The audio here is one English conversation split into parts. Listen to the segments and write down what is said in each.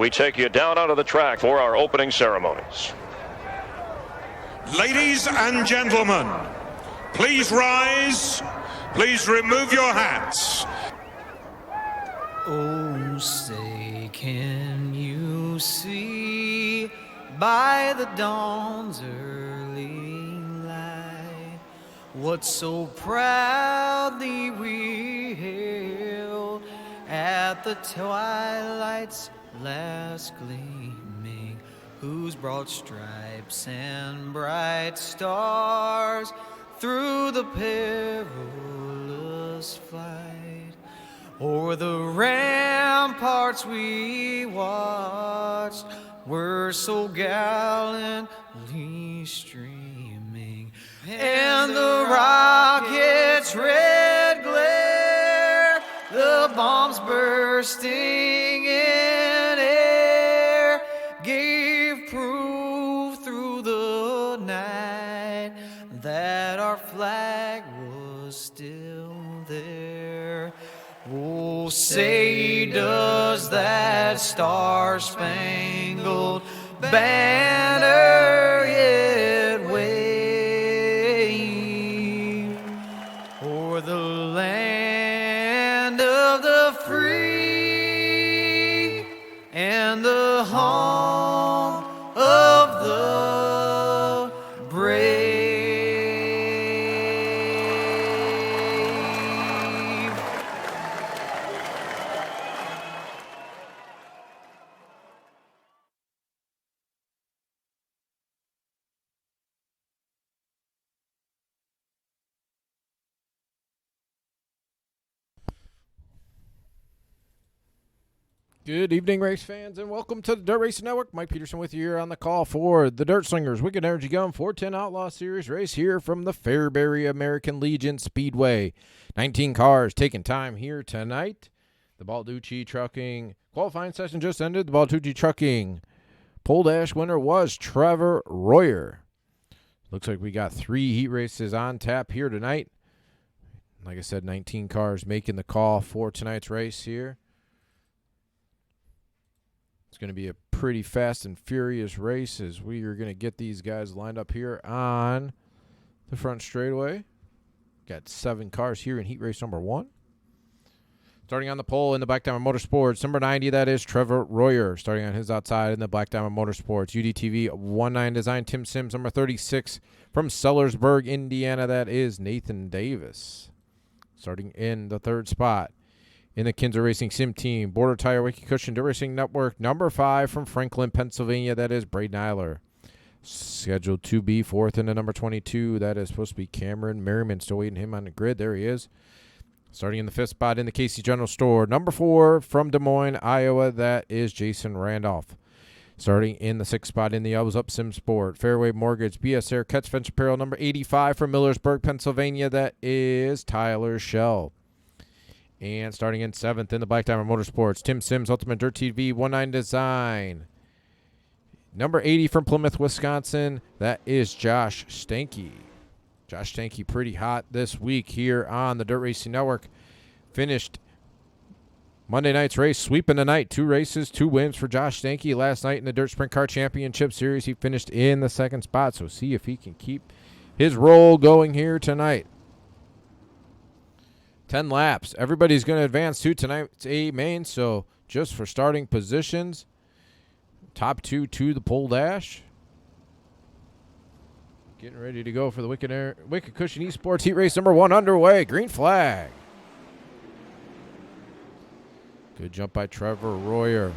we take you down onto the track for our opening ceremonies. Ladies and gentlemen, please rise. Please remove your hats. Oh, say, can you see by the dawn's early light what so proudly we hailed at the twilight's last gleaming, whose broad stripes and bright stars through the perilous flight o'er the ramparts we watched were so gallantly streaming, and the rocket's red glare, the bombs bursting in air, gave proof through the night that our flag was still there. Oh, say, does that star-spangled banner yet wave o'er the land of the free and the home of the brave? Good evening, race fans, and welcome to the Dirt Racing Network. Mike Peterson with you here on the call for the Dirt Slingers Wicked Energy Gun 410 Outlaw Series race here from the Fairbury American Legion Speedway. 19 cars taking time here tonight. The Balducci Trucking qualifying session just ended. The Balducci Trucking pole dash winner was Trevor Royer. Looks like we got 3 heat races on tap here tonight. Like I said, 19 cars making the call for tonight's race here. It's going to be a pretty fast and furious race as we are going to get these guys lined up here on the front straightaway. Got 7 cars here in heat race number 1. Starting on the pole in the Black Diamond Motorsports, number 90, that is Trevor Royer. Starting on his outside in the Black Diamond Motorsports, UDTV 19 design, Tim Sims. Number 36 from Sellersburg, Indiana, that is Nathan Davis. Starting in the 3rd spot in the Kinzer Racing Sim Team, Border Tire Wiki Cushion Dirt Racing Network, number 5 from Franklin, Pennsylvania, that is Braden Eiler. Scheduled to be 4th in the number 22, that is supposed to be Cameron Merriman. Still waiting him on the grid. There he is. Starting in the 5th spot in the Casey General Store, number 4 from Des Moines, Iowa, that is Jason Randolph. Starting in the 6th spot in the Elbows Up Sim Sport, Fairway Mortgage, BS Air, Catch Fence Apparel, number 85 from Millersburg, Pennsylvania, that is Tyler Schell. And starting in 7th in the Black Diamond Motorsports, Tim Sims, Ultimate Dirt TV 19 design. Number 80 from Plymouth, Wisconsin, that is Josh Stanky. Josh Stanky pretty hot this week here on the Dirt Racing Network. Finished Monday night's race, sweeping the night. 2 races, 2 wins for Josh Stanky. Last night in the Dirt Sprint Car Championship Series, he finished in the 2nd spot. So see if he can keep his roll going here tonight. 10 laps. Everybody's going to advance to tonight's A main, so just for starting positions, top 2 to the pole dash. Getting ready to go for the Wicked Cushion Esports Heat Race number 1 underway. Green flag. Good jump by Trevor Royer.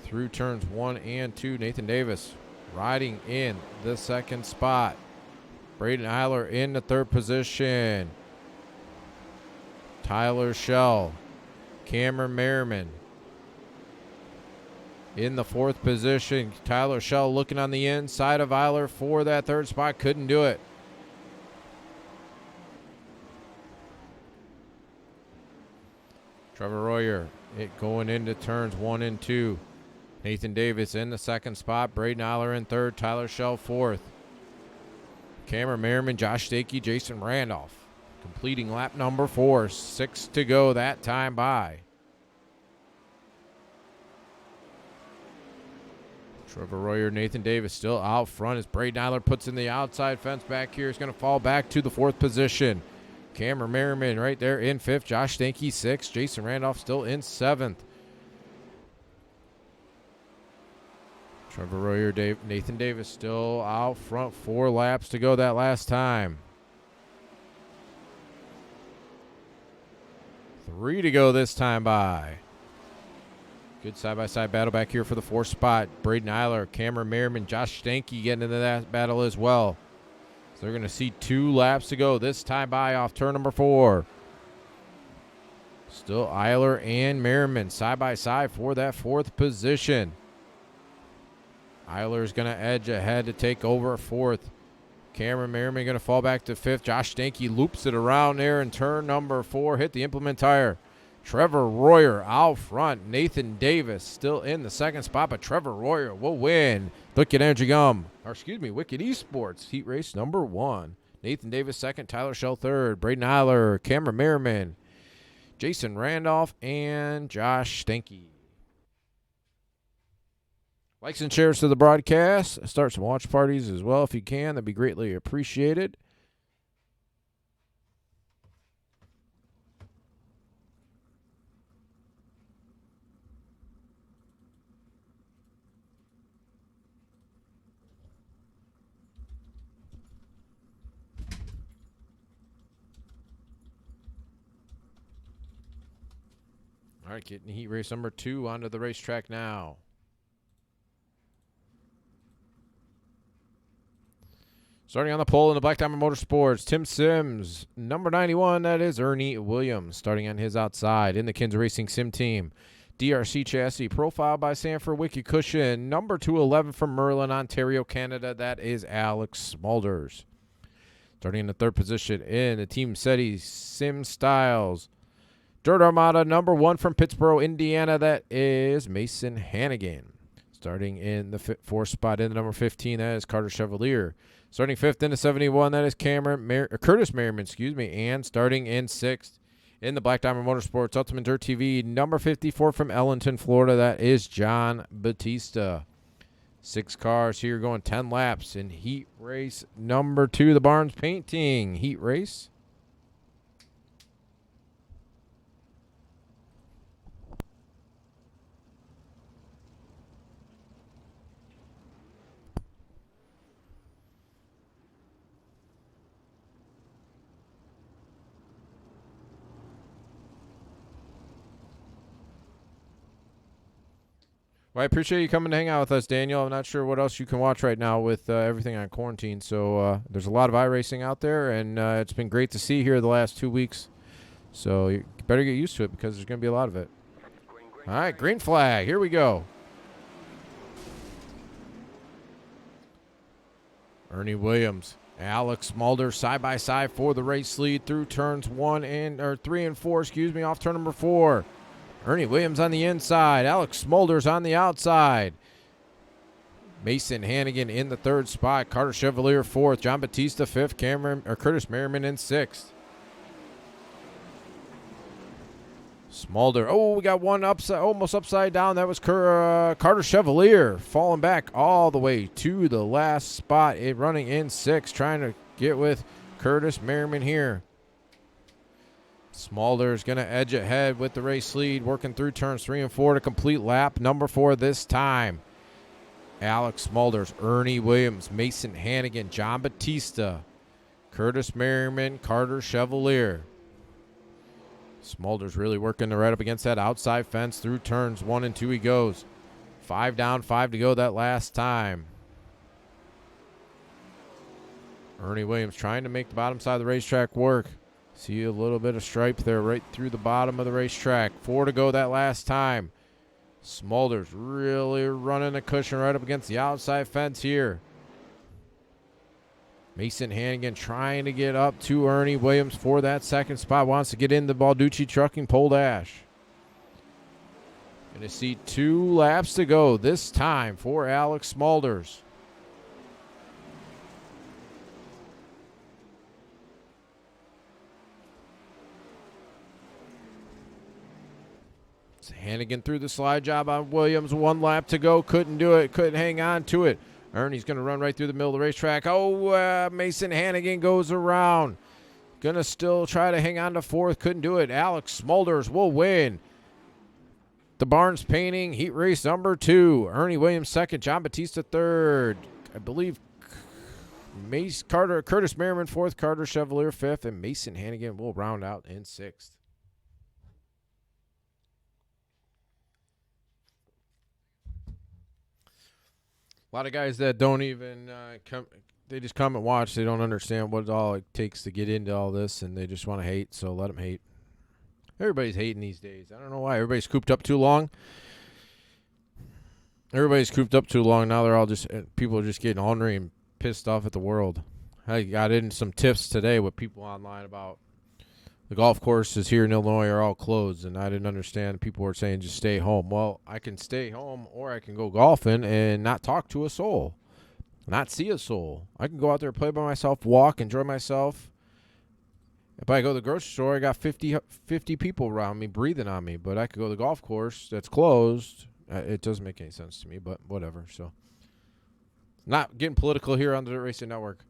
Through turns 1 and 2, Nathan Davis riding in the 2nd spot. Braden Eiler in the 3rd position. Tyler Schell. Cameron Merriman in the 4th position. Tyler Schell looking on the inside of Eiler for that 3rd spot. Couldn't do it. Trevor Royer going into turns 1 and 2. Nathan Davis in the 2nd spot. Braden Eiler in 3rd. Tyler Schell 4th. Cameron Merriman, Josh Stakey, Jason Randolph completing lap number 4. 6 to go that time by. Trevor Royer, Nathan Davis still out front as Braden Eiler puts in the outside fence back here. He's going to fall back to the 4th position. Cameron Merriman right there in 5th. Josh Stanky 6th. Jason Randolph still in 7th. Trevor Royer, Nathan Davis still out front. 4 laps to go that last time. 3 to go this time by. Good side-by-side battle back here for the 4th spot. Braden Eiler, Cameron Merriman, Josh Stanky getting into that battle as well. So they're going to see 2 laps to go this time by off turn number 4. Still Eiler and Merriman side-by-side for that 4th position. Eiler's going to edge ahead to take over 4th. Cameron Merriman going to fall back to 5th. Josh Stanky loops it around there in turn number 4. Hit the implement tire. Trevor Royer out front. Nathan Davis still in the 2nd spot, but Trevor Royer will win. Wicked Wicked Esports Heat Race number 1. Nathan Davis 2nd, Tyler Shell 3rd, Braden Eiler, Cameron Merriman, Jason Randolph, and Josh Stanky. Likes and shares to the broadcast. Start some watch parties as well if you can. That'd be greatly appreciated. All right, getting heat race number 2 onto the racetrack now. Starting on the pole in the Black Diamond Motorsports, Tim Sims. Number 91, that is Ernie Williams. Starting on his outside in the Kins Racing Sim Team. DRC chassis, profiled by Sanford Wiki Cushion. Number 211 from Merlin, Ontario, Canada, that is Alex Smulders. Starting in the 3rd position in the Team SETI Sim Styles. Dirt Armada, number 1 from Pittsburgh, Indiana, that is Mason Hannigan. Starting in the 4th spot in the number 15, that is Carter Chevalier. Starting 5th in the 71, that is Curtis Merriman, and starting in 6th in the Black Diamond Motorsports Ultimate Dirt TV, number 54 from Ellenton, Florida, that is John Batista. 6 cars here going 10 laps in heat race number 2, the Barnes Painting heat race. Well, I appreciate you coming to hang out with us, Daniel. I'm not sure what else you can watch right now with everything on quarantine. So there's a lot of iRacing out there, and it's been great to see here the last 2 weeks. So you better get used to it because there's going to be a lot of it. All right, green flag. Here we go. Ernie Williams, Alex Mulder side by side for the race lead through turns 3 and 4. Off turn number 4. Ernie Williams on the inside. Alex Smulders on the outside. Mason Hannigan in the 3rd spot. Carter Chevalier 4th. John Batista 5th. Curtis Merriman in 6th. Smulder. Oh, we got one almost upside down. That was Carter Chevalier falling back all the way to the last spot. Running in 6th. Trying to get with Curtis Merriman here. Smulder is going to edge ahead with the race lead, working through turns 3 and 4 to complete lap number 4 this time. Alex Smulders, Ernie Williams, Mason Hannigan, John Batista, Curtis Merriman, Carter Chevalier. Smulders really working to right up against that outside fence through turns 1 and 2 he goes. 5 down, 5 to go that last time. Ernie Williams trying to make the bottom side of the racetrack work. See a little bit of stripe there right through the bottom of the racetrack. 4 to go that last time. Smulders really running the cushion right up against the outside fence here. Mason Hannigan trying to get up to Ernie Williams for that 2nd spot. Wants to get in the Balducci Trucking pole dash. Going to see 2 laps to go this time for Alex Smulders. Hannigan through the slide job on Williams. 1 lap to go. Couldn't do it. Couldn't hang on to it. Ernie's going to run right through the middle of the racetrack. Mason Hannigan goes around. Going to still try to hang on to 4th. Couldn't do it. Alex Smulders will win the Barnes Painting Heat Race number 2. Ernie Williams 2nd. John Batista 3rd. I believe Curtis Merriman 4th. Carter Chevalier 5th. And Mason Hannigan will round out in 6th. A lot of guys that don't even come, they just come and watch. They don't understand what all it takes to get into all this, and they just want to hate, so let them hate. Everybody's hating these days. I don't know why. Everybody's cooped up too long. Now they're all just, people are just getting ornery and pissed off at the world. I got in some tips today with people online about the golf courses here in Illinois are all closed, and I didn't understand. People were saying just stay home. Well, I can stay home or I can go golfing and not talk to a soul, not see a soul. I can go out there, play by myself, walk, enjoy myself. If I go to the grocery store, I got 50 people around me breathing on me, but I could go to the golf course that's closed. It doesn't make any sense to me, but whatever. So, not getting political here on the Dirt Racing Network.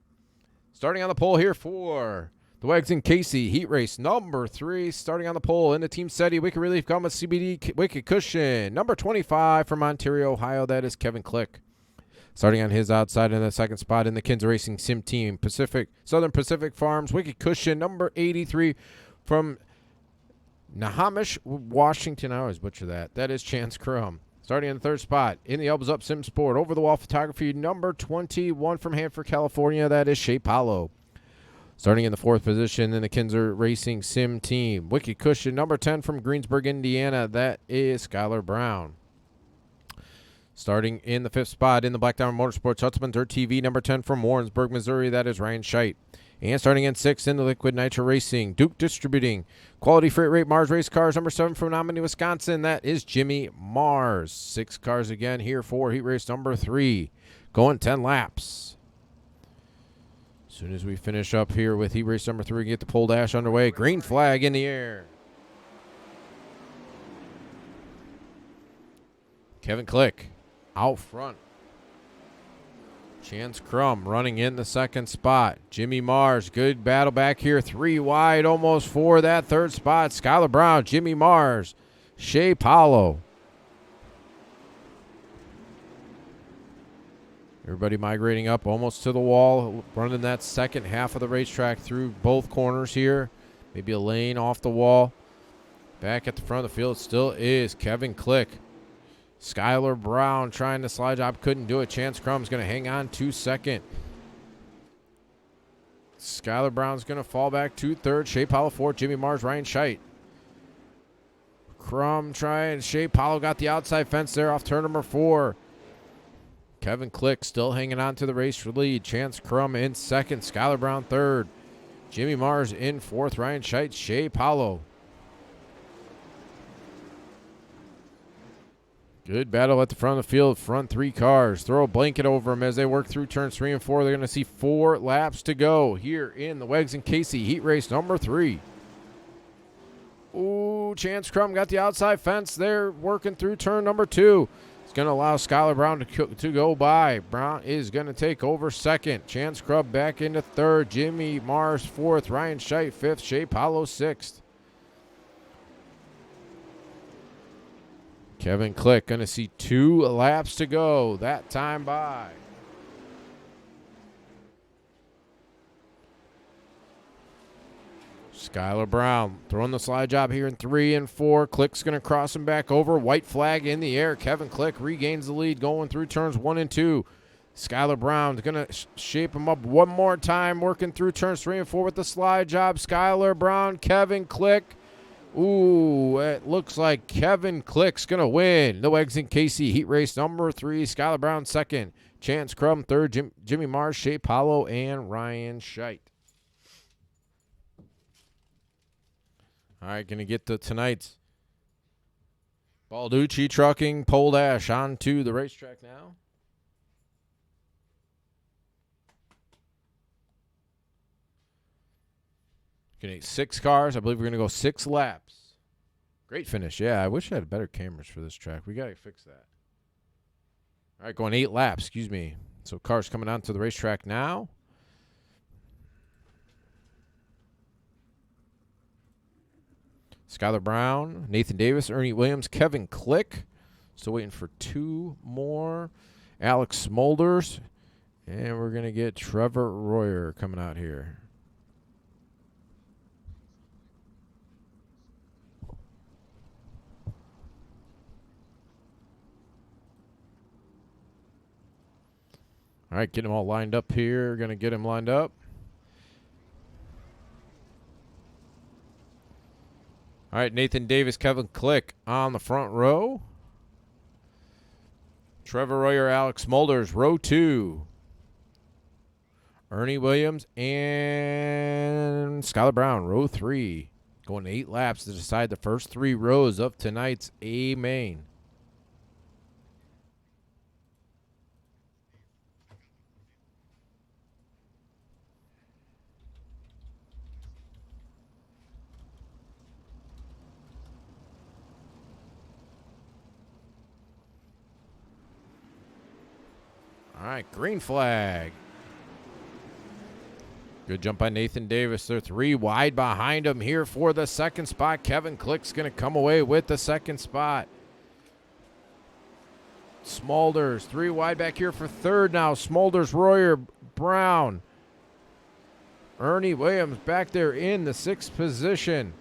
Starting on the pole here for the Wags and Casey Heat Race number 3, starting on the pole in the Team SETI Wicked Relief Gum with CBD Wicked Cushion. Number 25 from Ontario, Ohio, that is Kevin Click. Starting on his outside in the 2nd spot in the Kinza Racing Sim Team, Southern Pacific Farms Wicked Cushion. Number 83 from Nahamish, Washington. I always butcher that. That is Chance Crum. Starting in the 3rd spot in the Elbows Up Sim Sport, Over the Wall Photography. Number 21 from Hanford, California, that is Shea Paulo. Starting in the 4th position in the Kinzer Racing Sim Team, Wicked Cushion, number 10 from Greensburg, Indiana, that is Skylar Brown. Starting in the 5th spot in the Black Diamond Motorsports Huntsman Dirt TV, number 10 from Warrensburg, Missouri, that is Ryan Scheidt. And starting in 6th in the Liquid Nitro Racing, Duke Distributing, Quality Freight Rate Mars Race Cars, number 7 from Nominee, Wisconsin, that is Jimmy Mars. 6 cars again here for Heat Race number 3, going 10 laps. As soon as we finish up here with Heat Race number 3, get the pole dash underway. Green flag in the air. Kevin Click out front. Chance Crum running in the 2nd spot. Jimmy Mars, good battle back here. 3 wide, almost for that 3rd spot. Skylar Brown, Jimmy Mars, Shea Paulo. Everybody migrating up almost to the wall, running that 2nd half of the racetrack through both corners here. Maybe a lane off the wall. Back at the front of the field still is Kevin Click. Skylar Brown trying to slide job, couldn't do it. Chance Crum's going to hang on to 2nd. Skylar Brown's going to fall back to 3rd. Shea Paulo 4th. Jimmy Mars, Ryan Scheidt. Crum trying. Shea Paulo got the outside fence there off turn number 4. Kevin Click still hanging on to the race for lead. Chance Crum in 2nd. Skylar Brown 3rd. Jimmy Mars in 4th. Ryan Scheidt, Shea Paulo. Good battle at the front of the field. Front 3 cars. Throw a blanket over them as they work through turns 3 and 4. They're going to see 4 laps to go here in the Wags and Casey Heat Race number 3. Ooh, Chance Crum got the outside fence there working through turn number 2. It's going to allow Skylar Brown to go by. Brown is going to take over 2nd. Chance Crum back into 3rd. Jimmy Mars 4th. Ryan Scheidt 5th. Shea Paulo 6th. Kevin Click going to see 2 laps to go. That time by. Skylar Brown throwing the slide job here in 3 and 4. Click's going to cross him back over. White flag in the air. Kevin Click regains the lead going through turns 1 and 2. Skylar Brown's going to shape him up one more time, working through turns 3 and 4 with the slide job. Skylar Brown, Kevin Click. Ooh, it looks like Kevin Click's going to win the Wags and Casey Heat Race number 3. Skylar Brown 2nd. Chance Crum 3rd. Jimmy Mars, Shea Paulo, and Ryan Scheidt. All right, going to get to tonight's Balducci Trucking pole dash onto the racetrack now. Going to 6 cars. I believe we're going to go 6 laps. Great finish. Yeah, I wish I had better cameras for this track. We got to fix that. All right, going 8 laps. Excuse me. So cars coming onto the racetrack now. Skylar Brown, Nathan Davis, Ernie Williams, Kevin Click. Still waiting for 2 more. Alex Smolders. And we're going to get Trevor Royer coming out here. All right, get them all lined up here. Going to get him lined up. All right, Nathan Davis, Kevin Click on the front row. Trevor Royer, Alex Smolders, row 2. Ernie Williams and Skylar Brown, row 3. Going 8 laps to decide the first 3 rows of tonight's A main. All right, green flag. Good jump by Nathan Davis. They're 3 wide behind him here for the second spot. Kevin Click's going to come away with the second spot. Smolders, 3 wide back here for third now. Smolders, Royer, Brown. Ernie Williams back there in the 6th position.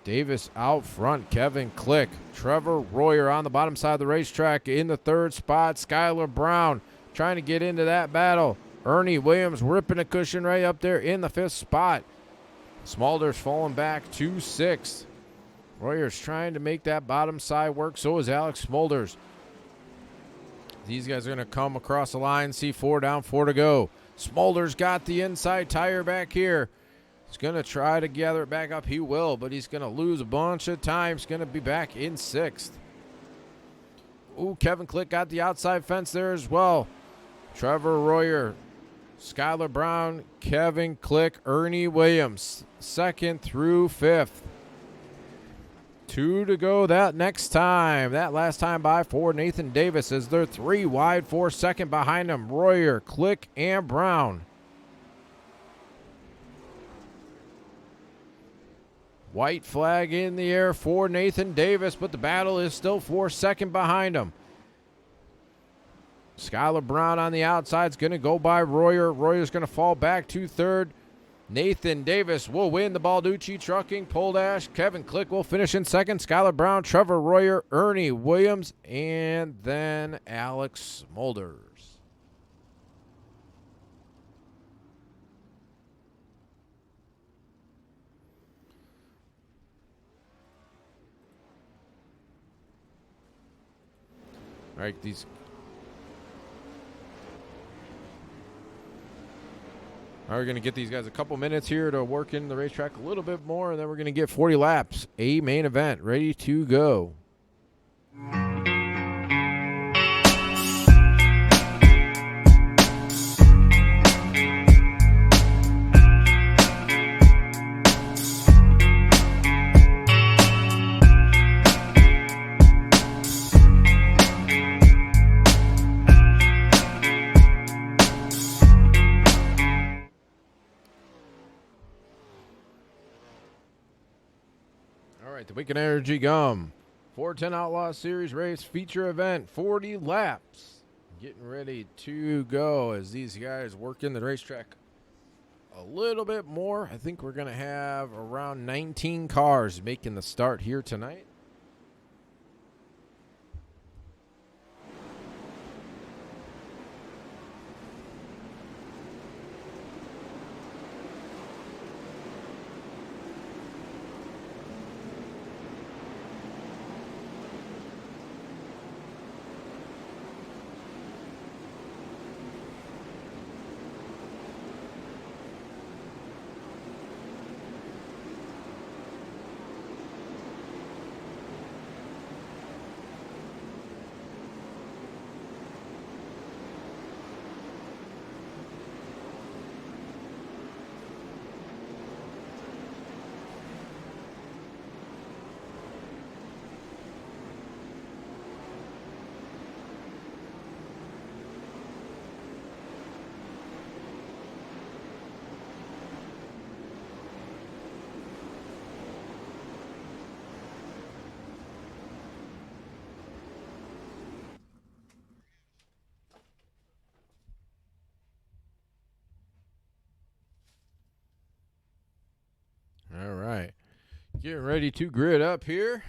Davis out front. Kevin Click. Trevor Royer on the bottom side of the racetrack in the 3rd spot. Skylar Brown trying to get into that battle. Ernie Williams ripping a cushion right up there in the 5th spot. Smolders falling back to 6th. Royer's trying to make that bottom side work. So is Alex Smolders. These guys are going to come across the line. See 4 down, 4 to go. Smolders got the inside tire back here. He's going to try to gather it back up. He will, but he's going to lose a bunch of time. He's going to be back in 6th. Ooh, Kevin Click got the outside fence there as well. Trevor Royer, Skylar Brown, Kevin Click, Ernie Williams, 2nd through 5th. 2 to go that next time. That last time by for Nathan Davis as they're 3 wide for second behind him. Royer, Click, and Brown. White flag in the air for Nathan Davis, but the battle is still for second behind him. Skylar Brown on the outside is going to go by Royer. Royer's going to fall back to 3rd. Nathan Davis will win the Balducci Trucking Pole Dash. Kevin Click will finish in 2nd. Skylar Brown, Trevor Royer, Ernie Williams, and then Alex Smolders. All right, we're going to get these guys a couple minutes here to work in the racetrack a little bit more, and then we're going to get 40 laps. A main event ready to go. The Wicked Energy Gum 410 Outlaw Series Race Feature Event, 40 laps. Getting ready to go as these guys work in the racetrack a little bit more. I think we're going to have around 19 cars making the start here tonight. Getting ready to grid up here.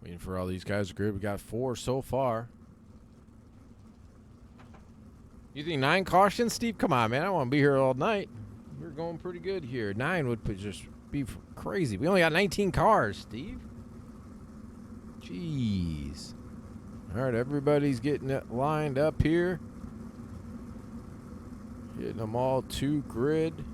Waiting for all these guys to grid. We got 4 so far. You think 9 cautions, Steve? Come on, man. I want to be here all night. We're going pretty good here. 9 would just be crazy. We only got 19 cars, Steve. Jeez. All right, everybody's getting it lined up here. Getting them all to grid.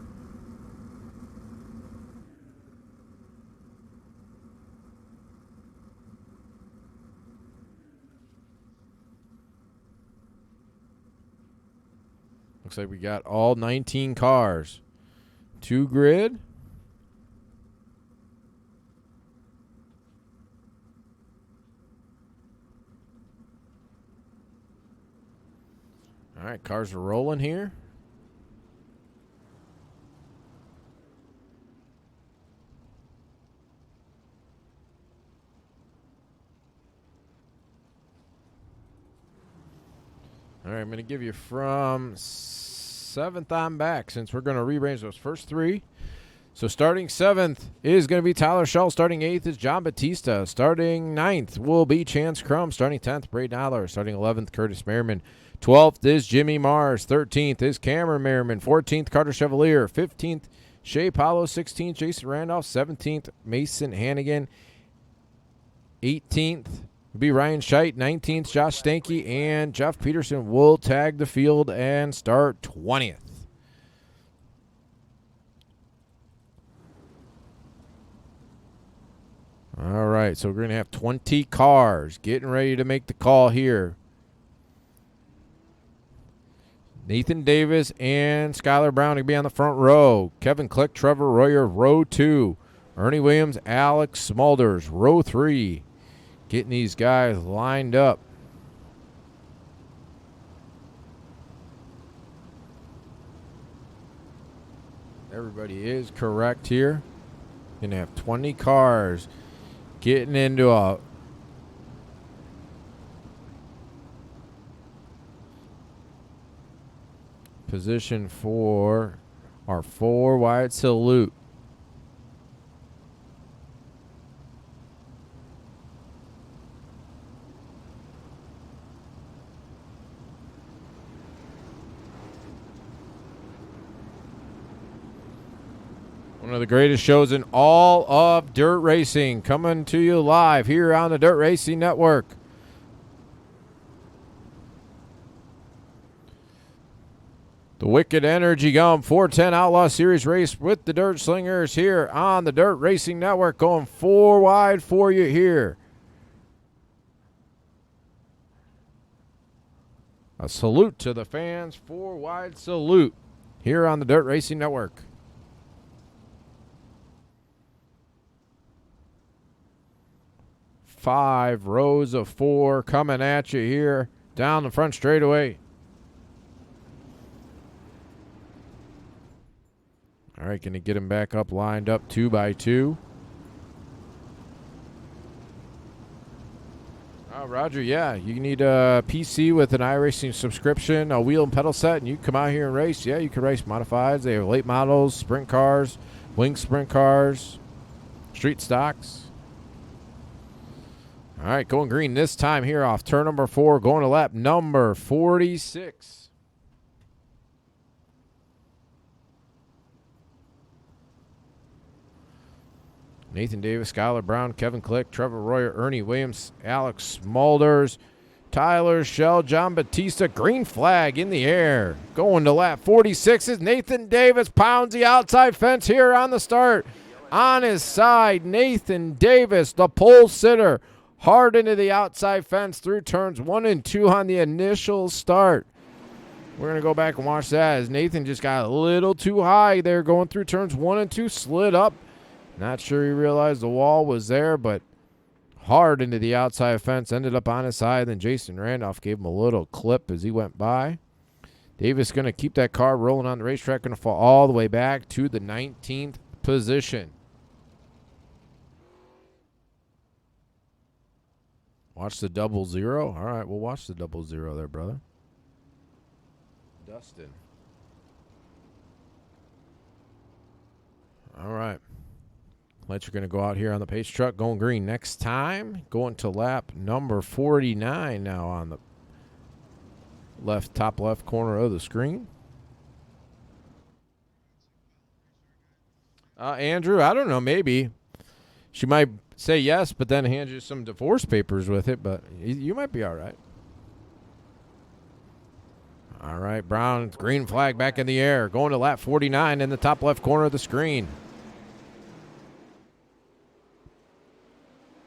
Looks like we got all 19 cars to grid. All right, cars are rolling here. All right, I'm going to give you from 7th on back since we're going to rearrange those first 3. So starting 7th is going to be Tyler Schell. Starting 8th is John Batista. Starting 9th will be Chance Crum. Starting 10th, Braden Aller. Starting 11th, Curtis Merriman. 12th is Jimmy Mars. 13th is Cameron Merriman. 14th, Carter Chevalier. 15th, Shea Paulo. 16th, Jason Randolph. 17th, Mason Hannigan. 18th will be Ryan Scheidt. 19th, Josh Stanky. And Jeff Peterson will tag the field and start 20th. All right, so we're going to have 20 cars getting ready to make the call here. Nathan Davis and Skylar Brown to be on the front row. Kevin Click, Trevor Royer, row 2. Ernie Williams, Alex Smulders, row 3. Getting these guys lined up. Everybody is correct here. Going to have 20 cars getting into a position for our 4 wide salute. One of the greatest shows in all of dirt racing coming to you live here on the Dirt Racing Network. The Wicked Energy Gum 410 Outlaw Series race with the Dirt Slingers here on the Dirt Racing Network, going 4 wide for you here. A salute to the fans, 4 wide salute here on the Dirt Racing Network. Five rows of 4 coming at you here down the front straightaway. All right, going to get him back up, lined up 2 by 2. Roger, yeah, you need a PC with an iRacing subscription, a wheel and pedal set, and you come out here and race. Yeah, you can race modifieds. They have late models, sprint cars, wing sprint cars, street stocks. All right, going green this time here off turn number 4, going to lap number 46. Nathan Davis, Skylar Brown, Kevin Click, Trevor Royer, Ernie Williams, Alex Smulders, Tyler Schell, John Batista. Green flag in the air. Going to lap 46 is Nathan Davis. Pounds the outside fence here on the start. On his side, Nathan Davis, the pole sitter. Hard into the outside fence through turns 1 and 2 on the initial start. We're going to go back and watch that as Nathan just got a little too high there going through turns 1 and 2. Slid up. Not sure he realized the wall was there, but hard into the outside fence. Ended up on his side. Then Jason Randolph gave him a little clip as he went by. Davis going to keep that car rolling on the racetrack, going to fall all the way back to the 19th position. Watch the 0-0. All right, we'll watch the 0-0 there, brother. Dustin. All right. Lights are going to go out here on the pace truck, going green next time. Going to lap number 49 now on the top left corner of the screen. Andrew, I don't know, maybe. She might say yes, but then hand you some divorce papers with it, but you might be all right. All right, Brown, green flag back in the air. Going to lap 49 in the top left corner of the screen.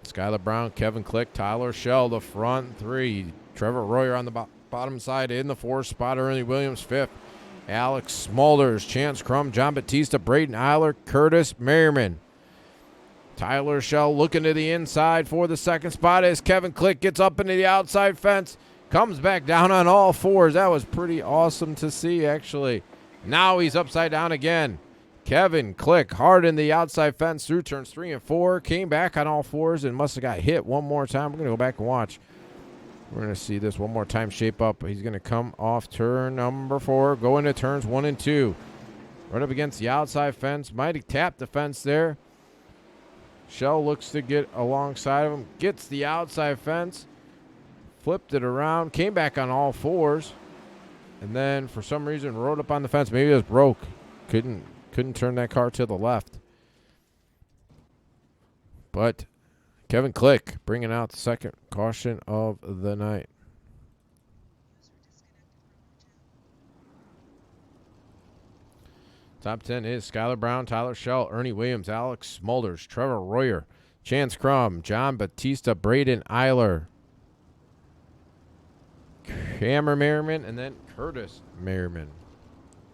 Skylar Brown, Kevin Click, Tyler Shell, the front three. Trevor Royer on the bottom side in the fourth spot. Ernie Williams, fifth. Alex Smulders, Chance Crum, John Batista, Braden Eiler, Curtis Merriman. Tyler Shell looking to the inside for the second spot as Kevin Click gets up into the outside fence. Comes back down on all fours. That was pretty awesome to see, actually. Now he's upside down again. Kevin Click hard in the outside fence through turns 3 and 4. Came back on all fours and must have got hit one more time. We're going to go back and watch. We're going to see this one more time shape up. He's going to come off turn number 4, go into turns 1 and 2. Right up against the outside fence. Might have tapped the fence there. Shell looks to get alongside of him. Gets the outside fence. Flipped it around. Came back on all fours. And then for some reason rode up on the fence. Maybe it was broke. Couldn't turn that car to the left. But Kevin Click bringing out the second caution of the night. Top 10 is Skylar Brown, Tyler Shell, Ernie Williams, Alex Smulders, Trevor Royer, Chance Crum, John Batista, Braden Eiler, Cameron Merriman, and then Curtis Merriman.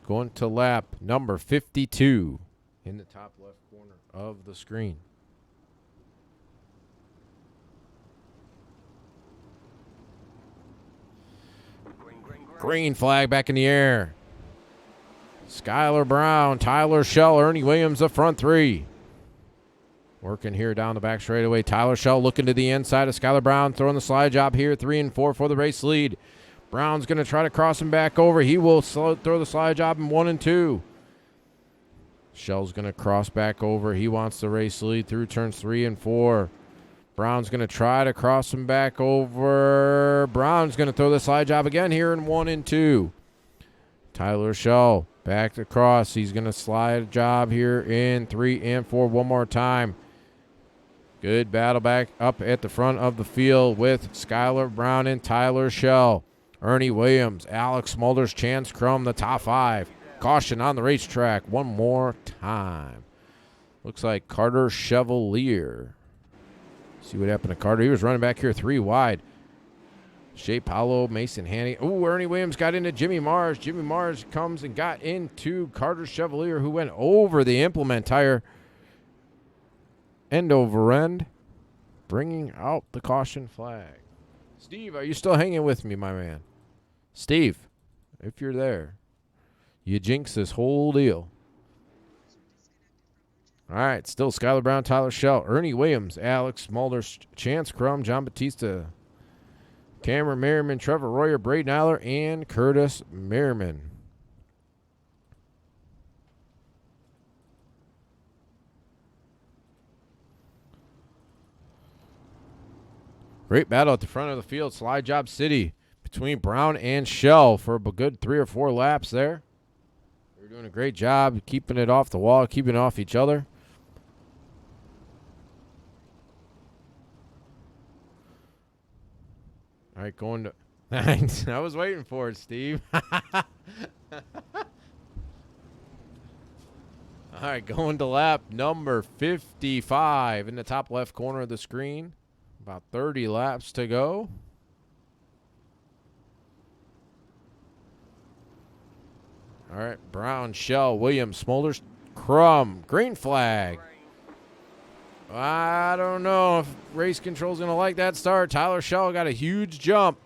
Going to lap number 52 in the top left corner of the screen. Green flag back in the air. Skylar Brown, Tyler Shell, Ernie Williams, the front three. Working here down the back straightaway. Tyler Shell looking to the inside of Skylar Brown, throwing the slide job here, 3 and 4 for the race lead. Brown's going to try to cross him back over. He will throw the slide job in 1 and 2. Shell's going to cross back over. He wants the race lead through turns 3 and 4. Brown's going to try to cross him back over. Brown's going to throw the slide job again here in 1 and 2. Tyler Shell back across. He's going to slide a job here in 3 and 4 one more time. Good battle back up at the front of the field with Skylar Brown and Tyler Shell. Ernie Williams, Alex Smulders, Chance Crum, the top 5. Caution on the racetrack one more time. Looks like Carter Chevalier. See what happened to Carter. He was running back here 3 wide. Shea Paulo, Mason Haney. Ooh, Ernie Williams got into Jimmy Mars. Jimmy Mars comes and got into Carter Chevalier, who went over the implement tire. End over end. Bringing out the caution flag. Steve, are you still hanging with me, my man? Steve, if you're there, you jinx this whole deal. All right, still Skylar Brown, Tyler Shell, Ernie Williams, Alex Smulders, Chance Crum, John Batista, Cameron Merriman, Trevor Royer, Braden Eiler, and Curtis Merriman. Great battle at the front of the field. Slide job city between Brown and Shell for a good 3 or 4 laps there. They're doing a great job keeping it off the wall, keeping it off each other. All right, going to... I was waiting for it, Steve. All right, going to lap number 55 in the top left corner of the screen. About 30 laps to go. All right, Brown, Shell, Williams, Smulders, Crum, green flag. I don't know if race control's going to like that start. Tyler Shell got a huge jump.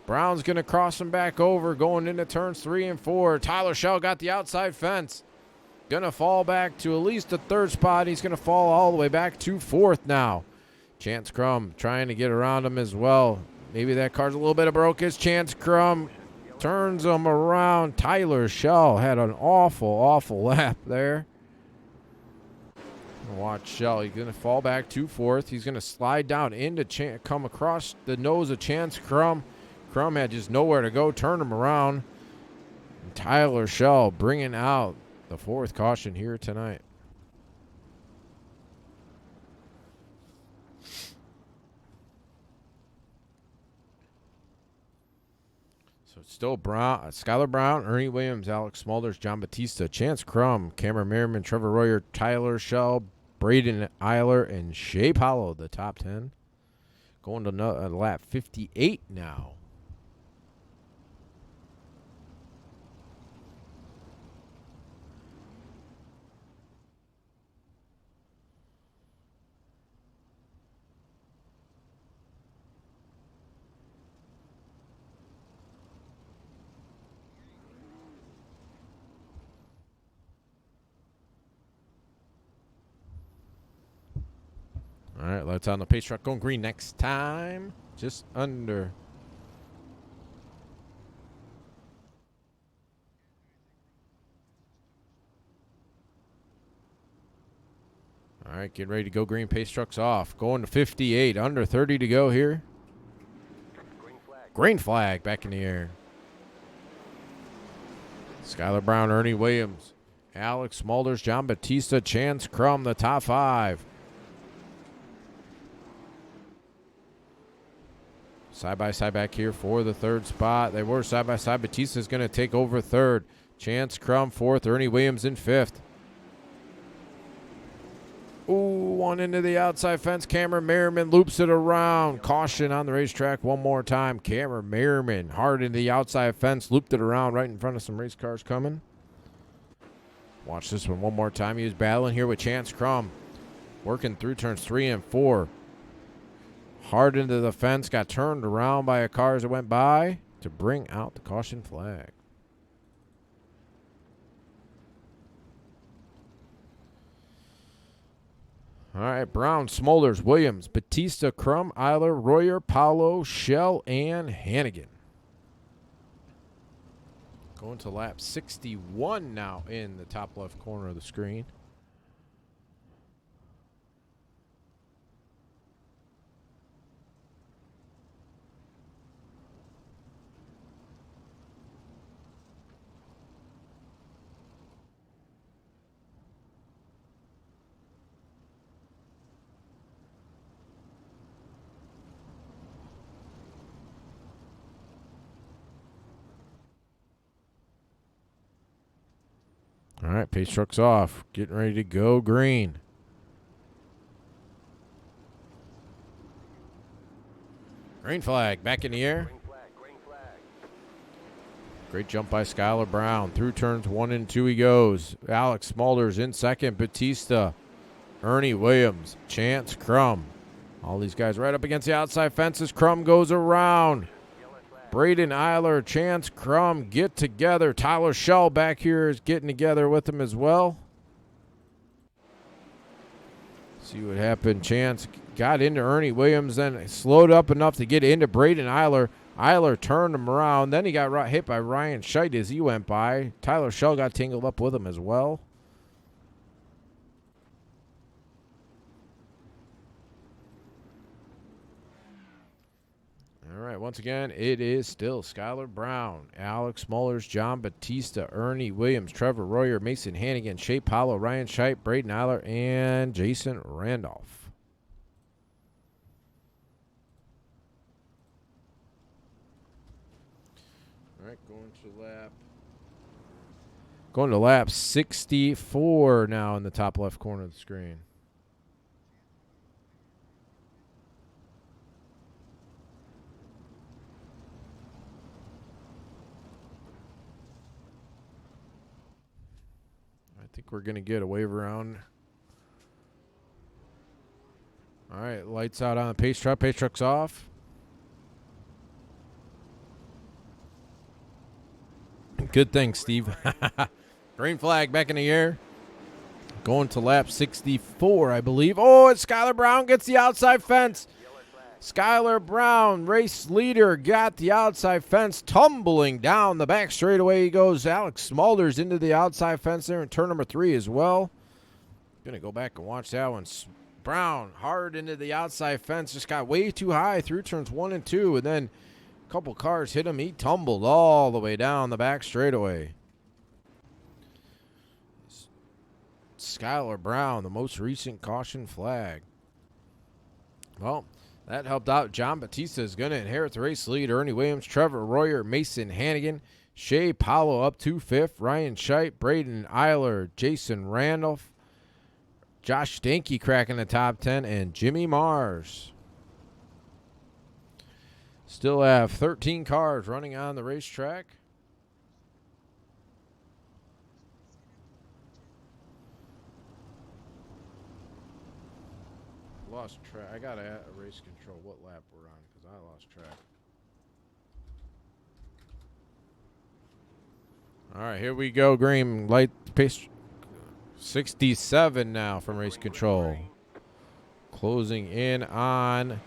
Brown's going to cross him back over, going into turns 3 and 4. Tyler Shell got the outside fence. Going to fall back to at least the third spot. He's going to fall all the way back to fourth now. Chance Crum trying to get around him as well. Maybe that car's a little bit of broke. Chance Crum turns him around. Tyler Shell had an awful lap there. Watch Shell. He's going to fall back to fourth. He's going to slide down into come across the nose of Chance Crum. Crum had just nowhere to go. Turn him around. And Tyler Shell bringing out the fourth caution here tonight. So it's still Brown, Skylar Brown, Ernie Williams, Alex Smulders, John Batista, Chance Crum, Cameron Merriman, Trevor Royer, Tyler Shell, Braden Eiler, and Shea Powell, the top 10. Going to lap 58 now. All right, lights on the pace truck going green next time. Just under. All right, getting ready to go green. Pace truck's off. Going to 58. Under 30 to go here. Green flag back in the air. Skylar Brown, Ernie Williams, Alex Smulders, John Batista, Chance Crum, the top 5. Side-by-side back here for the third spot. They were side-by-side. Batista's going to take over third. Chance Crum fourth. Ernie Williams in fifth. Ooh, one into the outside fence. Cameron Merriman loops it around. Caution on the racetrack one more time. Cameron Merriman hard into the outside fence. Looped it around right in front of some race cars coming. Watch this one more time. He was battling here with Chance Crum. Working through turns 3 and 4. Hard into the fence, got turned around by a car as it went by to bring out the caution flag. All right, Brown, Smulders, Williams, Batista, Crum, Eiler, Royer, Paulo, Shell, and Hannigan. Going to lap 61 now in the top left corner of the screen. All right, pace truck's off. Getting ready to go green. Green flag back in the air. Great jump by Skylar Brown. Through turns 1 and 2 he goes. Alex Smulders in second. Batista, Ernie Williams, Chance Crum. All these guys right up against the outside fences. Crum goes around. Braden Eiler, Chance Crum get together. Tyler Shell back here is getting together with him as well. See what happened. Chance got into Ernie Williams, then slowed up enough to get into Braden Eiler. Eiler turned him around. Then he got hit by Ryan Scheit as he went by. Tyler Shell got tangled up with him as well. All right, once again, it is still Skylar Brown, Alex Smulders, John Batista, Ernie Williams, Trevor Royer, Mason Hannigan, Shea Powell, Ryan Scheit, Braden Eiler, and Jason Randolph. All right, going to lap 64 now in the top left corner of the screen. I think we're going to get a wave around. All right, lights out on the pace truck. Pace truck's off. Good thing, Steve. Green flag back in the air. Going to lap 64, I believe. Oh, and Skylar Brown gets the outside fence. Skylar Brown, race leader, got the outside fence, tumbling down the back straightaway. He goes. Alex Smulders into the outside fence there in turn number 3 as well. Going to go back and watch that one. Brown hard into the outside fence. Just got way too high through turns 1 and 2. And then a couple cars hit him. He tumbled all the way down the back straightaway. Skylar Brown, the most recent caution flag. Well, that helped out. John Batista is going to inherit the race lead. Ernie Williams, Trevor Royer, Mason Hannigan, Shea Paulo up to 5th. Ryan Scheidt, Braden Eiler, Jason Randolph, Josh Stanky cracking the top 10, and Jimmy Mars. Still have 13 cars running on the racetrack. Lost track. I got to race control what lap we're on because I lost track. All right, here we go. Green light pace 67 now from race control. Closing in on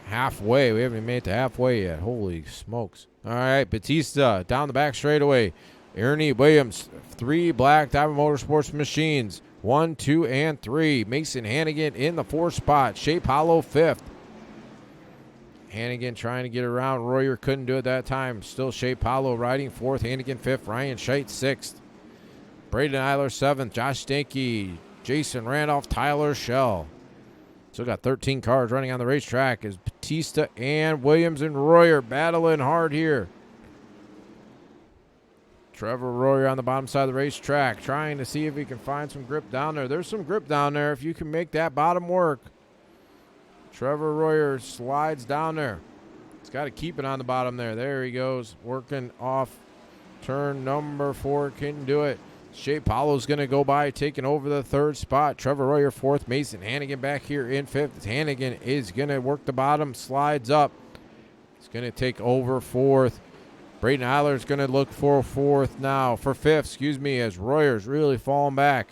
halfway. We haven't even made it to halfway yet. Holy smokes. All right, Batista down the back straightaway. Ernie Williams, 3 Black Diamond Motorsports machines. 1, 2, and 3. Mason Hannigan in the 4th spot. Shea Paulo 5th. Hannigan trying to get around. Royer couldn't do it that time. Still Shea Paulo riding 4th. Hannigan 5th. Ryan Scheidt 6th. Braden Eiler 7th. Josh Stanky. Jason Randolph. Tyler Schell. Still got 13 cars running on the racetrack as Batista and Williams and Royer battling hard here. Trevor Royer on the bottom side of the racetrack trying to see if he can find some grip down there. There's some grip down there if you can make that bottom work. Trevor Royer slides down there. He's got to keep it on the bottom there. There he goes, working off turn number 4. Couldn't do it. Shea Paulo's going to go by, taking over the 3rd spot. Trevor Royer 4th. Mason Hannigan back here in 5th. Hannigan is going to work the bottom, slides up. He's going to take over 4th. Braden Eiler is going to look for 4th now, for 5th, as Royer's really falling back.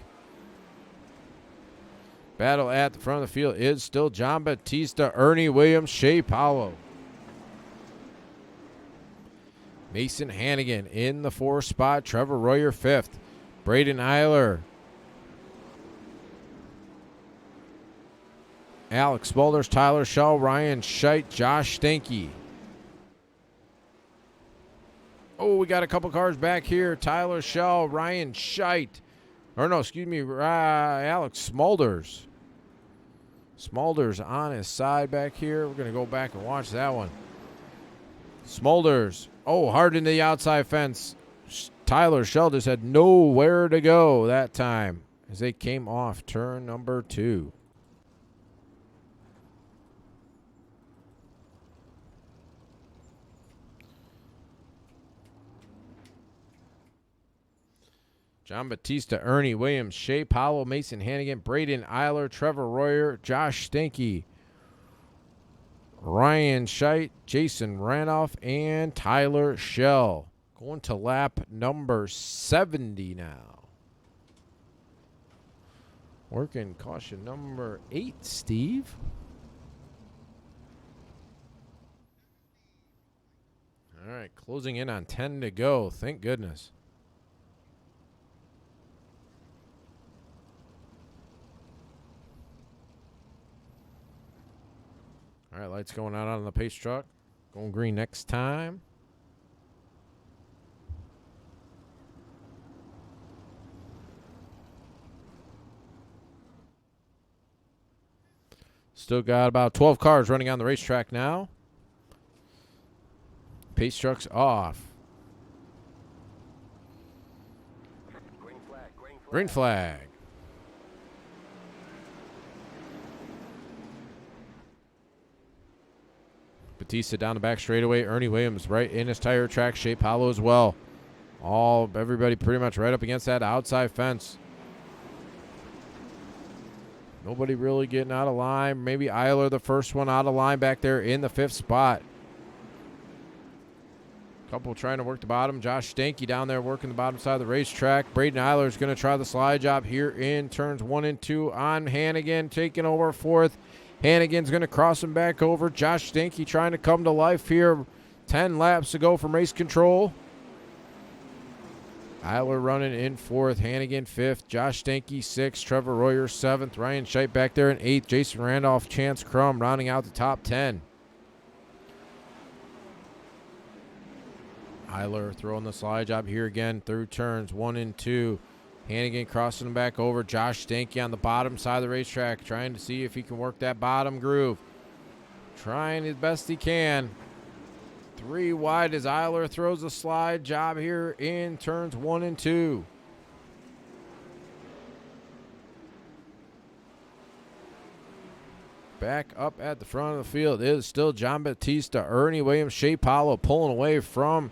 Battle at the front of the field is still John Batista, Ernie Williams, Shea Paulo. Mason Hannigan in the 4th spot, Trevor Royer 5th. Braden Eiler. Alex Smulders, Tyler Schell, Ryan Scheidt, Josh Stanky. Oh, we got a couple cars back here. Tyler Schell, Ryan Scheidt. Alex Smulders. Smulders on his side back here. We're going to go back and watch that one. Smulders. Oh, hard into the outside fence. Tyler Schell just had nowhere to go that time as they came off turn number 2. John Batista, Ernie Williams, Shea Paulo, Mason Hannigan, Braden Eiler, Trevor Royer, Josh Stanky, Ryan Scheidt, Jason Randolph, and Tyler Schell. Going to lap number 70 now. Working caution number 8, Steve. All right, closing in on 10 to go. Thank goodness. All right, lights going out on the pace truck. Going green next time. Still got about 12 cars running on the racetrack now. Pace truck's off. Green flag. Batista down the back straightaway. Ernie Williams right in his tire track. Shea Paulo as well. Everybody pretty much right up against that outside fence. Nobody really getting out of line. Maybe Eiler, the first one out of line back there in the 5th spot. Couple trying to work the bottom. Josh Stanky down there working the bottom side of the racetrack. Braden Eiler is going to try the slide job here in turns 1 and 2 on Hannigan, taking over fourth. Hannigan's going to cross him back over. Josh Stanky trying to come to life here. 10 laps to go from race control. Eiler running in fourth. Hannigan fifth. Josh Stanky sixth. Trevor Royer seventh. Ryan Scheidt back there in eighth. Jason Randolph, Chance Crum rounding out the top 10. Eiler throwing the slide job here again through turns 1 and 2. Hannigan crossing him back over. Josh Stanky on the bottom side of the racetrack trying to see if he can work that bottom groove. Trying his best he can. 3 wide as Eiler throws a slide job here in turns 1 and 2. Back up at the front of the field is still John Batista, Ernie Williams, Shea Paulo pulling away from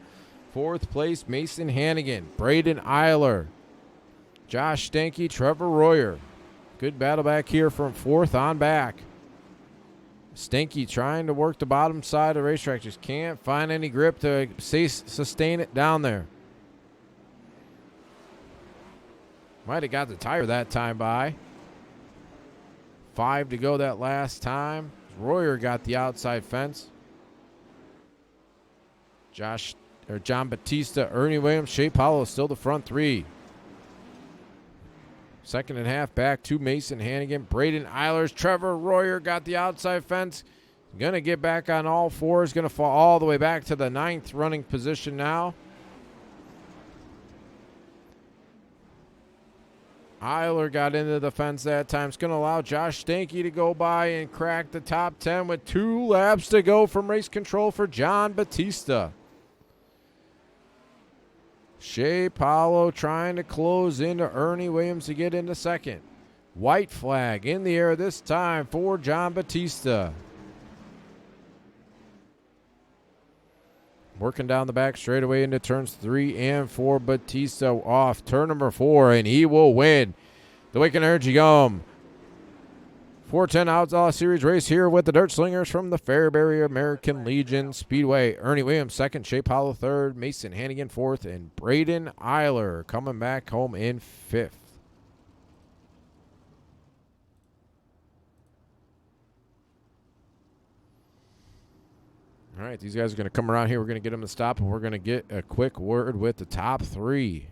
fourth place Mason Hannigan, Braden Eiler, Josh Stanky, Trevor Royer. Good battle back here from fourth on back. Stanky trying to work the bottom side of the racetrack. Just can't find any grip to sustain it down there. Might have got the tire that time by. 5 to go that last time. Royer got the outside fence. John Batista, Ernie Williams, Shea Paulo still the front 3. Second and a half back to Mason Hannigan. Braden Eilers, Trevor Royer got the outside fence. Going to get back on all fours. Going to fall all the way back to the 9th running position now. Eiler got into the fence that time. It's going to allow Josh Stanky to go by and crack the top 10 with 2 laps to go from race control for John Batista. Shea Paulo trying to close into Ernie Williams to get into second. White flag in the air this time for John Batista. Working down the back straightaway into turns 3 and 4. Batista off turn number 4, and he will win the Wake Energy Dome 410 Outlaw Series race here with the Dirt Slingers from the Fairbury American Legion Speedway. Ernie Williams second, Shea Paulo third, Mason Hannigan fourth, and Braden Eiler coming back home in fifth. All right, these guys are going to come around here. We're going to get them to stop, and we're going to get a quick word with the top 3.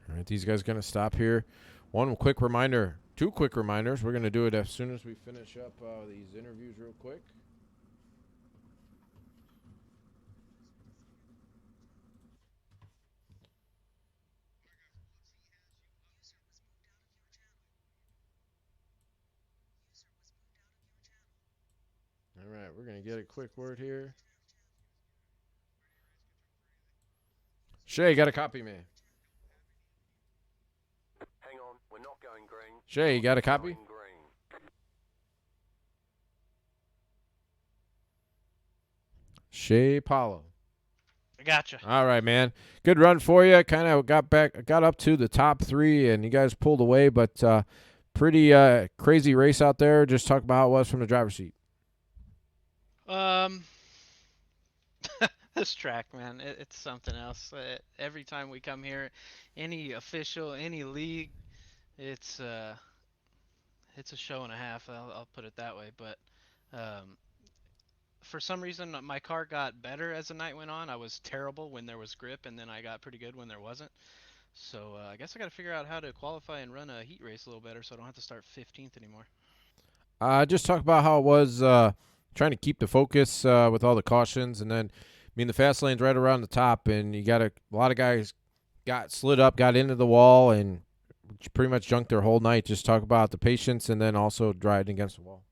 All right, these guys are going to stop here. 1 quick reminder, 2 quick reminders. We're going to do it as soon as we finish up these interviews real quick. All right, we're going to get a quick word here. Shay, got a copy, man? Hang on, we're not going green. Shay, you got a copy? Shea Paulo. I gotcha. All right, man. Good run for you. Kind of got up to the top 3, and you guys pulled away, but pretty crazy race out there. Just talk about how it was from the driver's seat. This track, man, it's something else. Every time we come here, any official, any league, it's a show and a half. I'll put it that way. But for some reason, my car got better as the night went on. I was terrible when there was grip, and then I got pretty good when there wasn't. So I guess I got to figure out how to qualify and run a heat race a little better, so I don't have to start 15th anymore. Just talk about how it was trying to keep the focus with all the cautions, and then the fast lane's right around the top, and you got a lot of guys got slid up, got into the wall, and pretty much junked their whole night. Just talk about the patience, and then also driving against the wall.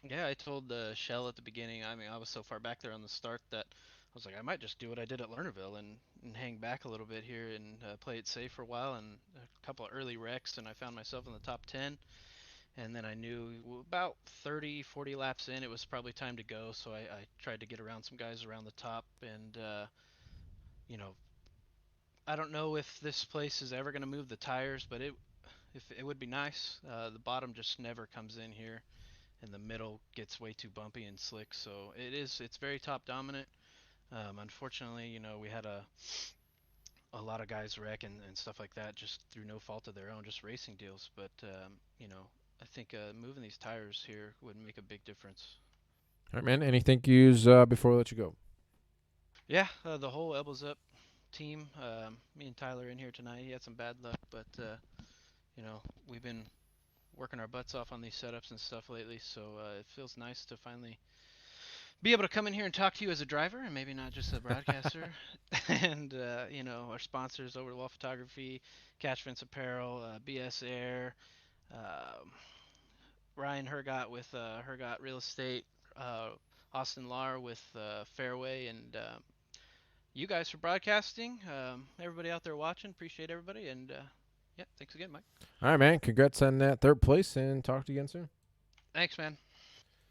Yeah, I told Shell at the beginning. I mean, I was so far back there on the start that I was like, I might just do what I did at Lernerville and hang back a little bit here and play it safe for a while, and a couple of early wrecks, and I found myself in the top 10. And then I knew about 30, 40 laps in, it was probably time to go. So I tried to get around some guys around the top and, I don't know if this place is ever gonna move the tires, but it would be nice. The bottom just never comes in here, and the middle gets way too bumpy and slick. So it's very top dominant. Unfortunately, we had a lot of guys wreck and stuff like that just through no fault of their own, just racing deals. But I think moving these tires here would make a big difference. All right, man. Any thank yous before we let you go? Yeah, the whole elbows up team. Me and Tyler in here tonight. He had some bad luck, but we've been working our butts off on these setups and stuff lately. So it feels nice to finally be able to come in here and talk to you as a driver and maybe not just a broadcaster. And our sponsors, Over the Wall Photography, Catch Fence Apparel, BS Air, um Ryan Hergott with Hergott Real Estate, Austin Lar with Fairway, and you guys for broadcasting. Everybody out there watching, appreciate everybody, and yeah, thanks again, Mike. All right, man. Congrats on that third place, and talk to you again soon. Thanks, man.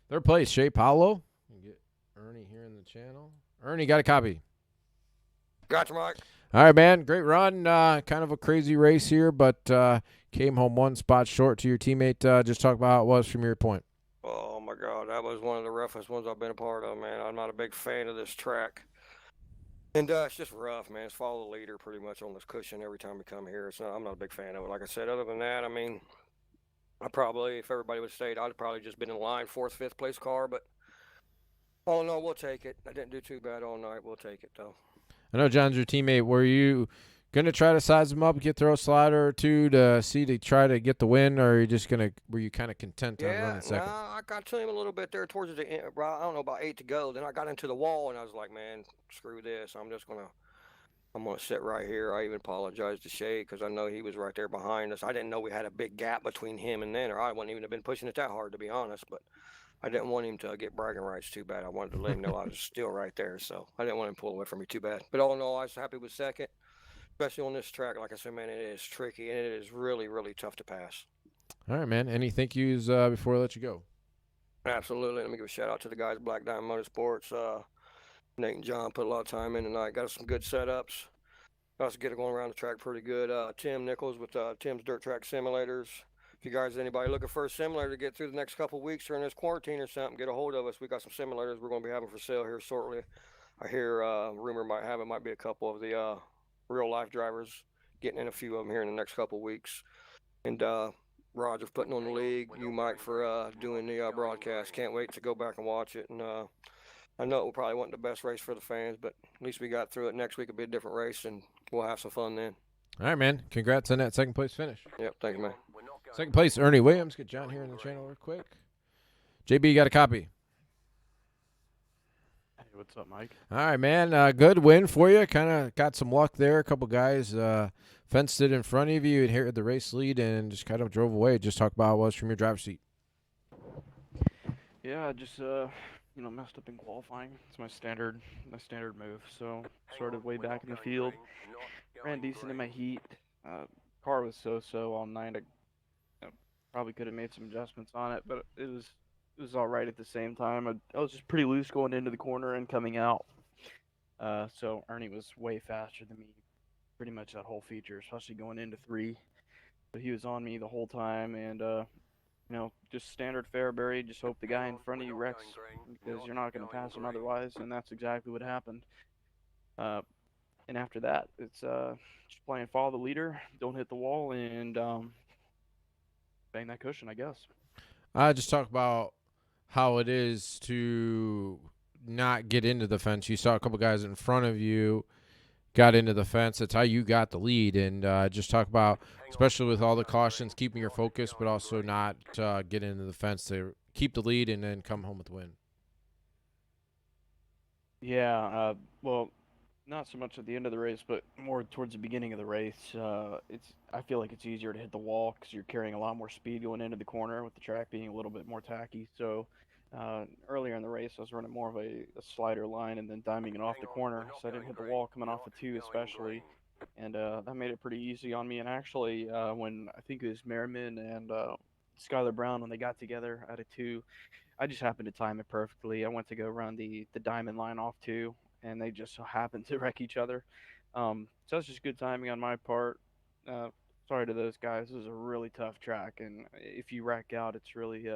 Third place, Shea Paulo. You get Ernie here in the channel. Ernie, got a copy. Gotcha, Mike. All right, man. Great run. Kind of a crazy race here, but came home one spot short to your teammate. Just talk about how it was from your point. Oh my God, that was one of the roughest ones I've been a part of, man. I'm not a big fan of this track. And it's just rough, man. It's follow the leader pretty much on this cushion every time we come here. I'm not a big fan of it. Like I said, other than that, I mean, if everybody would have stayed, I'd have probably just been in line, fourth, fifth place car. But all in all, we'll take it. I didn't do too bad all night. We'll take it, though. I know John's your teammate. Were you going to try to size him up, throw a slider or two to try to get the win, or were you kind of content on running second? Yeah, I got to him a little bit there towards the end. I don't know, about 8 to go. Then I got into the wall, and I was like, man, screw this. I'm gonna sit right here. I even apologized to Shay because I know he was right there behind us. I didn't know we had a big gap between him and then, or I wouldn't even have been pushing it that hard, to be honest. But I didn't want him to get bragging rights too bad. I wanted to let him know I was still right there, so I didn't want him to pull away from me too bad. But all in all, I was happy with second, especially on this track. Like I said, man, it is tricky and it is really, really tough to pass. All right, man. Any thank yous before I let you go? Absolutely. Let me give a shout out to the guys at Black Diamond Motorsports. Nate and John put a lot of time in tonight. Got us some good setups. Got us to get it going around the track pretty good. Tim Nichols with Tim's Dirt Track Simulators. If you guys, anybody looking for a simulator to get through the next couple of weeks during this quarantine or something, get a hold of us. We got some simulators we're going to be having for sale here shortly. I hear rumor might be a couple of the real life drivers getting in a few of them here in the next couple of weeks. And Roger putting on the league, you Mike for doing the broadcast. Can't wait to go back and watch it. And I know it probably wasn't the best race for the fans, but at least we got through it. Next week will be a different race, and we'll have some fun then. All right, man. Congrats on that second place finish. Yep, thank you, man. Second place, Ernie Williams. Get John here in the channel real quick. JB, you got a copy. Hey, what's up, Mike? All right, man. Good win for you. Kind of got some luck there. A couple guys fenced it in front of you, inherited the race lead, and just kind of drove away. Just talk about how it was from your driver's seat. Yeah, I just messed up in qualifying. It's my standard move. So started way back in the field, ran decent in my heat. Car was so all night. I probably could have made some adjustments on it, but it was all right at the same time. I was just pretty loose going into the corner and coming out. So Ernie was way faster than me, pretty much that whole feature, especially going into 3. But he was on me the whole time, and just standard Fairbury. Just hope the guy in front of you wrecks, because you're not going to pass him otherwise, and that's exactly what happened. And after that, it's just playing follow the leader, don't hit the wall, and bang that cushion, I guess. Just talk about how it is to not get into the fence. You saw a couple guys in front of you got into the fence. That's how you got the lead. And just talk about, especially with all the cautions, keeping your focus, but also not get into the fence to keep the lead and then come home with the win. Yeah, well, not so much at the end of the race, but more towards the beginning of the race. I feel like it's easier to hit the wall because you're carrying a lot more speed going into the corner, with the track being a little bit more tacky. So earlier in the race, I was running more of a slider line and then diming it off the corner, so I didn't hit the wall coming off the 2 especially. And that made it pretty easy on me. And actually, when I think it was Merriman and Skylar Brown, when they got together out of 2, I just happened to time it perfectly. I went to go run the diamond line off 2, and they just so happened to wreck each other. So that's just good timing on my part. Uh, sorry to those guys. This is a really tough track, and if you rack out, it's really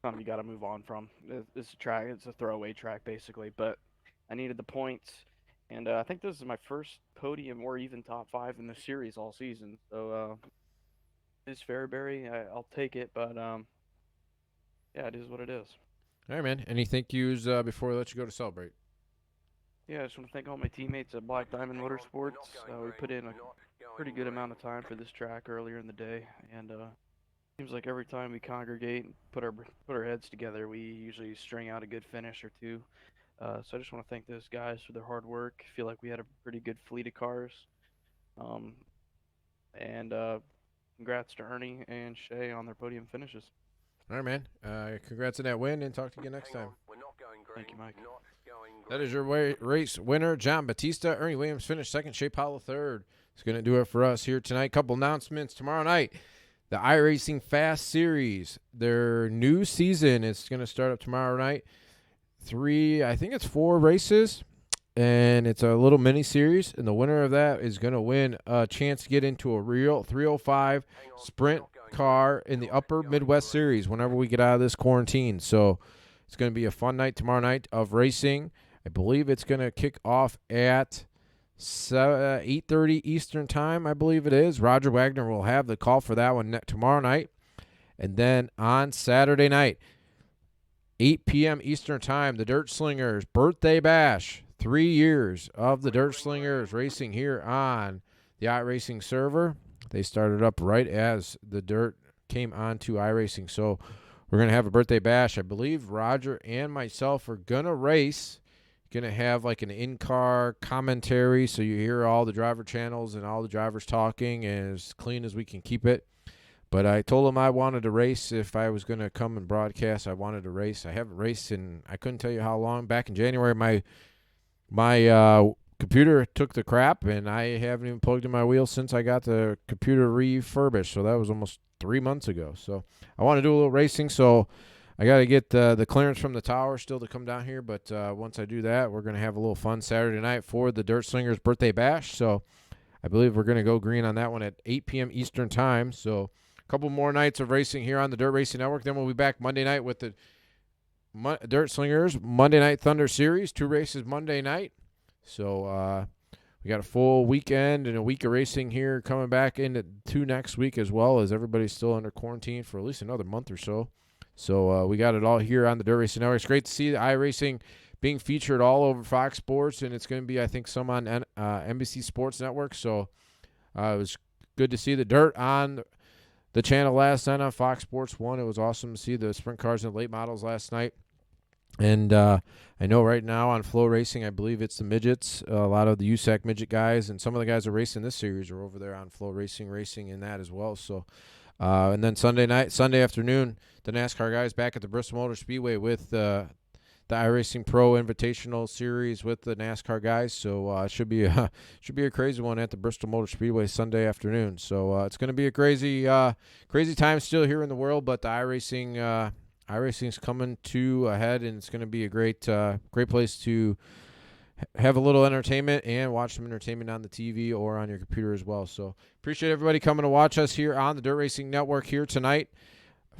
something you got to move on from. This track, it's a throwaway track basically, but I needed the points, and I think this is my first podium or even top 5 in the series all season. So it's Fairbury. I'll take it, but yeah, it is what it is. All right, man. Any thank yous before we let you go to celebrate? Yeah, I just want to thank all my teammates at Black Diamond Motorsports. We put in a pretty good amount of time for this track earlier in the day, and seems like every time we congregate and put our heads together, we usually string out a good finish or two. So I just want to thank those guys for their hard work. I feel like we had a pretty good fleet of cars, and congrats to Ernie and Shay on their podium finishes. All right, man. Congrats on that win, and talk to you next time. Thank you, Mike. That is your race winner, John Batista. Ernie Williams finished second. Shea Powell third. It's going to do it for us here tonight. Couple announcements tomorrow night. The iRacing Fast Series, their new season is going to start up tomorrow night. 4 races, and it's a little mini series. And the winner of that is going to win a chance to get into a real 305 sprint car in the Upper Midwest Series whenever we get out of this quarantine. So it's going to be a fun night tomorrow night of racing. I believe it's going to kick off at 8:30 Eastern time, I believe it is. Roger Wagner will have the call for that one tomorrow night. And then on Saturday night, 8 p.m. Eastern time, the Dirt Slingers Birthday Bash. 3 years of the Dirt Slingers racing here on the iRacing server. They started up right as the Dirt came onto iRacing. So we're going to have a birthday bash. I believe Roger and myself are going to race. Going to have like an in-car commentary, so you hear all the driver channels and all the drivers talking as clean as we can keep it. But I told him I wanted to race. If I was going to come and broadcast, I wanted to race. I haven't raced in, I couldn't tell you how long. Back in January, my computer took the crap, and I haven't even plugged in my wheels since I got the computer refurbished. So that was almost 3 months ago. So I want to do a little racing, so I got to get the clearance from the tower still to come down here, but once I do that, we're going to have a little fun Saturday night for the Dirt Slingers Birthday Bash. So I believe we're going to go green on that one at 8 p.m. Eastern Time. So a couple more nights of racing here on the Dirt Racing Network. Then we'll be back Monday night with the Dirt Slingers Monday Night Thunder Series. 2 races Monday night. So we got a full weekend and a week of racing here coming back into 2 next week, as well as everybody's still under quarantine for at least another month or so. So we got it all here on the Dirt Racing Network. It's great to see the iRacing being featured all over Fox Sports, and it's going to be, I think, some on NBC Sports Network. So it was good to see the Dirt on the channel last night on Fox Sports 1. It was awesome to see the sprint cars and late models last night. And I know right now on Flow Racing, I believe it's the midgets, a lot of the USAC midget guys, and some of the guys that are racing this series are over there on Flow racing in that as well. So. And then Sunday afternoon, the NASCAR guys back at the Bristol Motor Speedway with the iRacing Pro Invitational Series with the NASCAR guys. So it should be a crazy one at the Bristol Motor Speedway Sunday afternoon. So it's going to be a crazy time still here in the world, but the iRacing's coming to a head, and it's going to be a great place to have a little entertainment and watch some entertainment on the TV or on your computer as well. So appreciate everybody coming to watch us here on the Dirt Racing Network here tonight.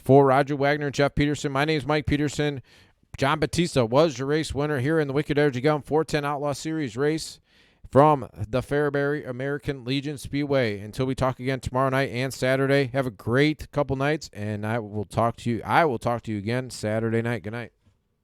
For Roger Wagner and Jeff Peterson, my name is Mike Peterson. John Batista was your race winner here in the Wicked Energy Gum 410 Outlaw Series race from the Fairbury American Legion Speedway. Until we talk again tomorrow night and Saturday, have a great couple nights, and I will talk to you again Saturday night. Good night.